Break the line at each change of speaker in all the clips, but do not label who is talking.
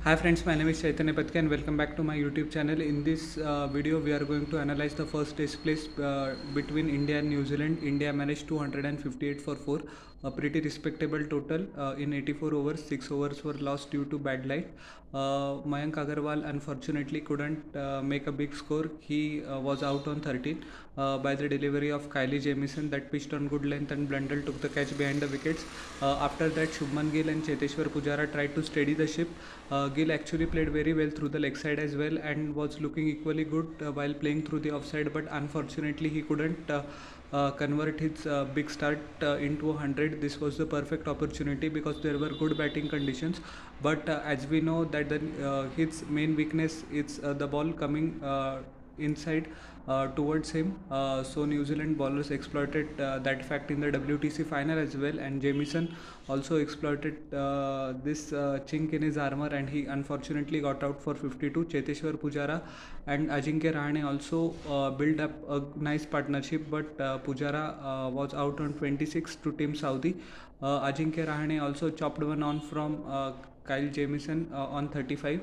Hi friends, my name is Chaitanya Patke and welcome back to my YouTube channel. In this video, we are going to analyze the first test place between India and New Zealand. India managed 258 for 4, a pretty respectable total in 84 overs. 6 overs were lost due to bad light. Mayank Agarwal unfortunately couldn't make a big score. He was out on 13 by the delivery of Kylie Jamieson that pitched on good length and Blundell took the catch behind the wickets. After that, Shubman Gill and Cheteshwar Pujara tried to steady the ship. Gill actually played very well through the leg side as well and was looking equally good while playing through the offside, but unfortunately he couldn't convert his big start into 100. This was the perfect opportunity because there were good batting conditions, but as we know that his main weakness is the ball coming inside towards him. So New Zealand bowlers exploited that fact in the WTC final as well, and Jamieson also exploited this chink in his armour and he unfortunately got out for 52. Cheteshwar Pujara and Ajinkya Rahane also built up a nice partnership, but Pujara was out on 26 to Team Saudi. Ajinkya Rahane also chopped one on from Kyle Jamieson on 35.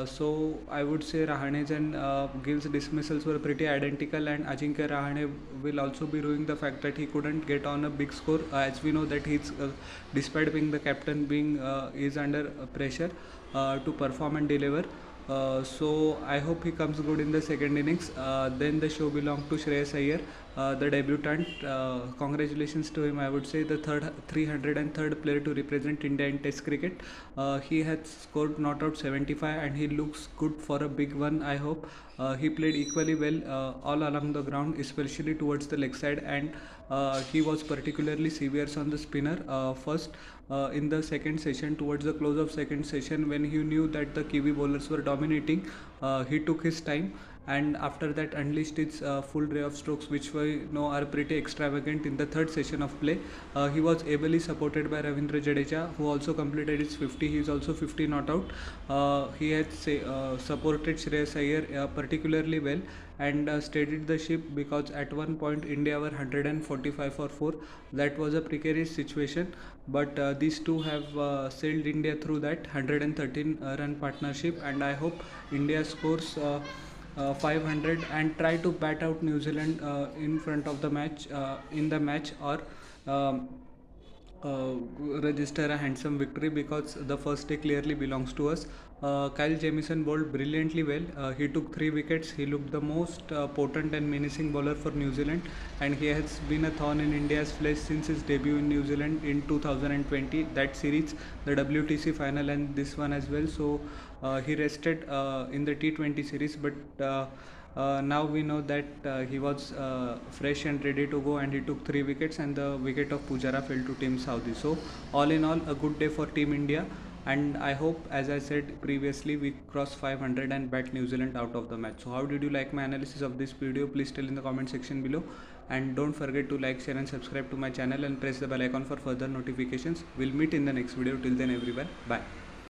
So I would say Rahane's and Gill's dismissals were pretty identical, and Ajinkya Rahane will also be ruining the fact that he couldn't get on a big score. As we know that he's, despite being the captain, being is under pressure to perform and deliver. So I hope he comes good in the second innings. Then the show belonged to Shreyas Iyer, the debutant. Congratulations to him. I would say the 303rd player to represent India in Test cricket. He has scored not out 75 and he looks good for a big one. I hope he played equally well all along the ground, especially towards the leg side, and he was particularly severe on the spinner. First, in the second session, towards the close of second session, when he knew that the Kiwi bowlers were dominating, he took his time and after that unleashed his full ray of strokes, which we know are pretty extravagant. In the third session of play, he was ably supported by Ravindra Jadeja, who also completed his 50. He is also 50 not out. He had supported Shreyas Iyer particularly well and steadied the ship, because at one point India were 145 for 4. That was a precarious situation, but these two have sailed India through that 113 run partnership, and I hope India scores 500 and try to bat out New Zealand in front of the match, in the match, or um, register a handsome victory, because the first day clearly belongs to us. Kyle Jamieson bowled brilliantly well. He took 3 wickets. He looked the most potent and menacing bowler for New Zealand, and he has been a thorn in India's flesh since his debut in New Zealand in 2020. That series, the WTC final, and this one as well. So he rested in the T20 series, but now we know that he was fresh and ready to go, and he took 3 wickets, and the wicket of Pujara fell to Team Saudi. So all in all, a good day for Team India, and I hope, as I said previously, we cross 500 and bat New Zealand out of the match. So how did you like my analysis of this video? Please tell in the comment section below, and don't forget to like, share and subscribe to my channel and press the bell icon for further notifications. We'll meet in the next video. Till then everyone, bye.